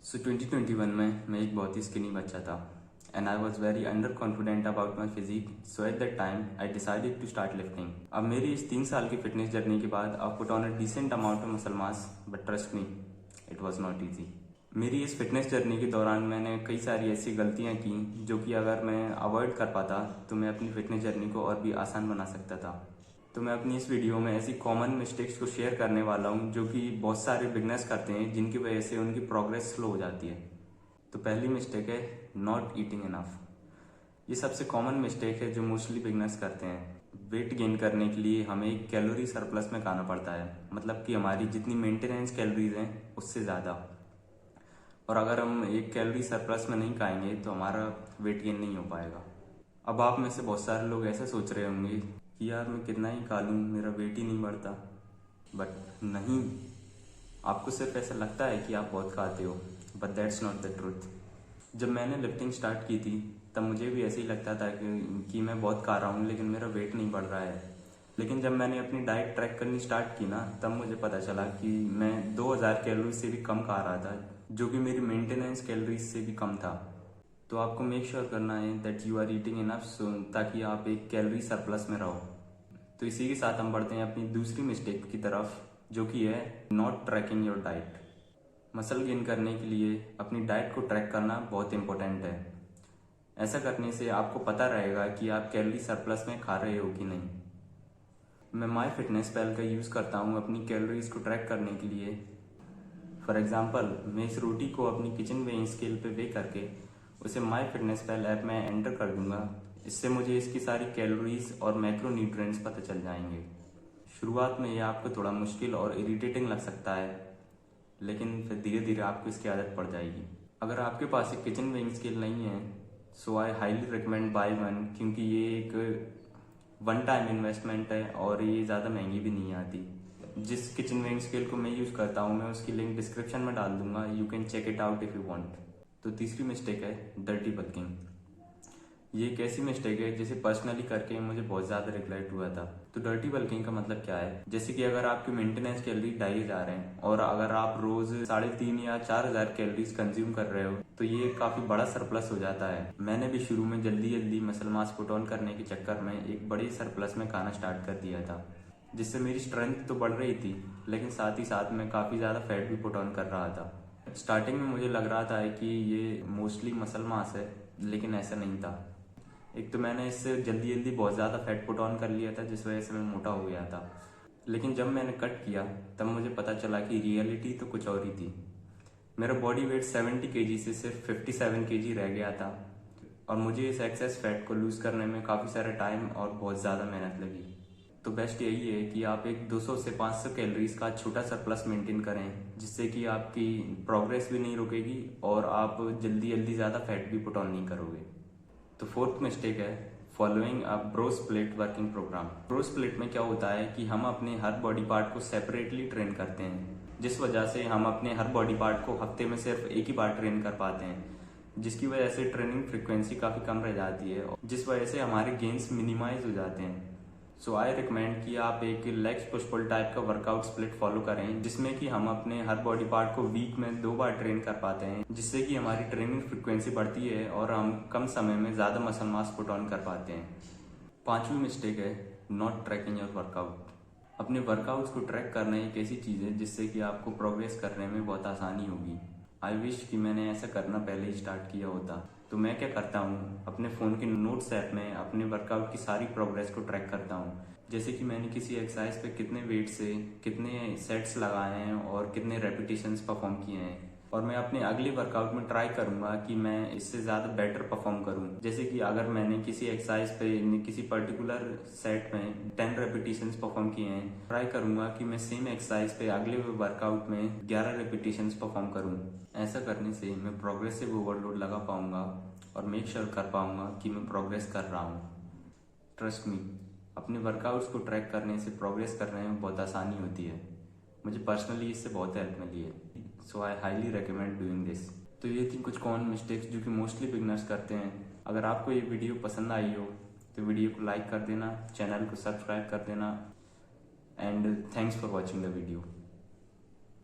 2021 में मैं एक बहुत ही स्किनी बच्चा था and I was very under confident about my physique, so at that time I decided to start lifting. अब मेरी इस 3 साल की फिटनेस जर्नी के बाद I put on a decent amount of muscle mass, but trust me, it was not easy. मेरी इस fitness journey के दौरान मैंने कई सारी ऐसी गलतियां की जो कि अगर मैं अवॉइड कर पाता तो मैं अपनी फिटनेस जर्नी को और भी आसान बना सकता था। तो मैं अपनी इस वीडियो में ऐसी कॉमन मिस्टेक्स को शेयर करने वाला हूँ जो कि बहुत सारे बिगनर्स करते हैं, जिनकी वजह से उनकी प्रोग्रेस स्लो हो जाती है। तो पहली मिस्टेक है नॉट ईटिंग इनफ। ये सबसे कॉमन मिस्टेक है जो मोस्टली बिगनर्स करते हैं। वेट गेन करने के लिए हमें एक कैलोरी सरप्लस में खाना पड़ता है, मतलब कि हमारी जितनी मेंटेनेंस कैलोरीज हैं उससे ज़्यादा। और अगर हम एक कैलोरी सरप्लस में नहीं खाएंगे तो हमारा वेट गेन नहीं हो पाएगा। अब आप में से बहुत सारे लोग ऐसा सोच रहे होंगे कि यार मैं कितना ही खा लूँ, मेरा वेट ही नहीं बढ़ता। बट नहीं, आपको सिर्फ ऐसा लगता है कि आप बहुत खाते हो, but that's not the truth. जब मैंने लिफ्टिंग स्टार्ट की थी तब मुझे भी ऐसे ही लगता था कि मैं बहुत खा रहा हूँ लेकिन मेरा वेट नहीं बढ़ रहा है। लेकिन जब मैंने अपनी डाइट ट्रैक करनी स्टार्ट की ना, तब मुझे पता चला कि मैं 2000 कैलोरी से भी कम खा रहा था, जो कि मेरी मेंटेनेंस कैलोरीज से भी कम था। तो आपको मेक श्योर करना है that you are eating enough, ताकि आप एक कैलोरी सरप्लस में रहो। तो इसी के साथ हम बढ़ते हैं अपनी दूसरी मिस्टेक की तरफ, जो कि है not trekking your diet. Muscle gain करने के लिए अपनी डाइट को ट्रैक करना बहुत इंपॉर्टेंट है। ऐसा करने से आपको पता रहेगा कि आप कैलोरी सरप्लस में खा रहे हो कि नहीं। मैं माई फिटनेस पैल का यूज़ करता हूँ अपनी कैलोरीज को ट्रैक करने के लिए। फॉर एग्जाम्पल, मैं इस रोटी को अपनी किचन वेइंग स्केल पे वे करके उसे माई फिटनेस पैल ऐप में एंटर कर दूंगा। इससे मुझे इसकी सारी कैलोरीज और मैक्रो न्यूट्रिएंट्स पता चल जाएंगे। शुरुआत में ये आपको थोड़ा मुश्किल और इरिटेटिंग लग सकता है, लेकिन फिर धीरे धीरे आपको इसकी आदत पड़ जाएगी। अगर आपके पास एक किचन वेइंग स्केल नहीं है, so I highly recommend buy one, क्योंकि ये एक वन टाइम इन्वेस्टमेंट है और ये ज़्यादा महंगी भी नहीं आती। जिस किचन वेइंग स्केल को मैं यूज़ करता हूँ, मैं उसकी लिंक डिस्क्रिप्शन में डाल दूंगा, you can check it out if you want. तो तीसरी मिस्टेक है डर्टी बल्किंग। ये एक ऐसी मिस्टेक है जिसे पर्सनली करके मुझे बहुत ज़्यादा रिग्रेट हुआ था। तो डर्टी बल्किंग का मतलब क्या है? जैसे कि अगर आपकी मेंटेनेंस कैलोरी 2500 हैं और अगर आप रोज 3,500 या 4,000 कैलोरीज कंज्यूम कर रहे हो, तो ये काफ़ी बड़ा सरप्लस हो जाता है। मैंने भी शुरू में जल्दी जल्दी मसल मास पुट ऑन करने के चक्कर में एक बड़े सरप्लस में खाना स्टार्ट कर दिया था, जिससे मेरी स्ट्रेंथ तो बढ़ रही थी, लेकिन साथ ही साथ मैं काफ़ी ज़्यादा फैट भी पुट ऑन कर रहा था। स्टार्टिंग में मुझे लग रहा था कि ये मोस्टली मसल मास है, लेकिन ऐसा नहीं था। एक तो मैंने इससे जल्दी जल्दी बहुत ज़्यादा फैट पुट ऑन कर लिया था, जिस वजह से मैं मोटा हो गया था। लेकिन जब मैंने कट किया तब मुझे पता चला कि रियलिटी तो कुछ और ही थी। मेरा बॉडी वेट 70 kg से सिर्फ 57 kg रह गया था और मुझे इस एक्सेस फैट को लूज़ करने में काफ़ी सारा टाइम और बहुत ज़्यादा मेहनत लगी। तो बेस्ट यही है कि आप एक 200 से 500 कैलोरीज का छोटा सा प्लस मेंटेन करें, जिससे कि आपकी प्रोग्रेस भी नहीं रुकेगी और आप जल्दी जल्दी ज़्यादा फैट भी पुट ऑन नहीं करोगे। तो फोर्थ मिस्टेक है following a bro split working program. Bro split में क्या होता है कि हम अपने हर बॉडी पार्ट को सेपरेटली ट्रेन करते हैं, जिस वजह से हम अपने हर बॉडी पार्ट को हफ्ते में सिर्फ एक ही बार ट्रेन कर पाते हैं, जिसकी वजह से ट्रेनिंग फ्रिक्वेंसी काफ़ी कम रह जाती है, जिस वजह से हमारे गेन्स मिनिमाइज हो जाते हैं। सो आई रिकमेंड कि आप एक लेग्स पुश पुल टाइप का वर्कआउट स्प्लिट फॉलो करें, जिसमें कि हम अपने हर बॉडी पार्ट को वीक में 2 बार ट्रेन कर पाते हैं, जिससे कि हमारी ट्रेनिंग फ्रिक्वेंसी बढ़ती है और हम कम समय में ज़्यादा मसल मास पुट ऑन कर पाते हैं। पांचवी मिस्टेक है नॉट ट्रैकिंग योर वर्कआउट। अपने वर्कआउट्स को ट्रैक करना एक ऐसी चीज़ है जिससे कि आपको प्रोग्रेस करने में बहुत आसानी होगी। आई विश कि मैंने ऐसा करना पहले ही स्टार्ट किया होता। तो मैं क्या करता हूँ, अपने फ़ोन के नोट्स ऐप में अपने वर्कआउट की सारी प्रोग्रेस को ट्रैक करता हूँ। जैसे कि मैंने किसी एक्सरसाइज पे कितने वेट से कितने सेट्स लगाए हैं और कितने रेपिटेशंस परफॉर्म किए हैं, और मैं अपने अगले वर्कआउट में ट्राई करूंगा कि मैं इससे ज़्यादा बेटर परफॉर्म करूं। जैसे कि अगर मैंने किसी एक्सरसाइज पे किसी पर्टिकुलर सेट में 10 रेपिटेशंस परफॉर्म किए हैं, ट्राई करूंगा कि मैं सेम एक्सरसाइज पे अगले वर्कआउट में 11 रेपिटेशंस परफॉर्म करूं। ऐसा करने से मैं प्रोग्रेसिव ओवरलोड लगा पाऊंगा और मेक श्योर कर पाऊंगा कि मैं प्रोग्रेस कर रहा हूँ। ट्रस्ट मी, अपने वर्कआउट्स को ट्रैक करने से प्रोग्रेस करने में बहुत आसानी होती है। मुझे पर्सनली इससे बहुत हेल्प मिली है, so I highly recommend doing this. तो ये थी कुछ कॉमन मिस्टेक्स जो कि मोस्टली बिगनर्स करते हैं। अगर आपको ये वीडियो पसंद आई हो तो वीडियो को लाइक कर देना, चैनल को सब्सक्राइब कर देना, and thanks for watching the video.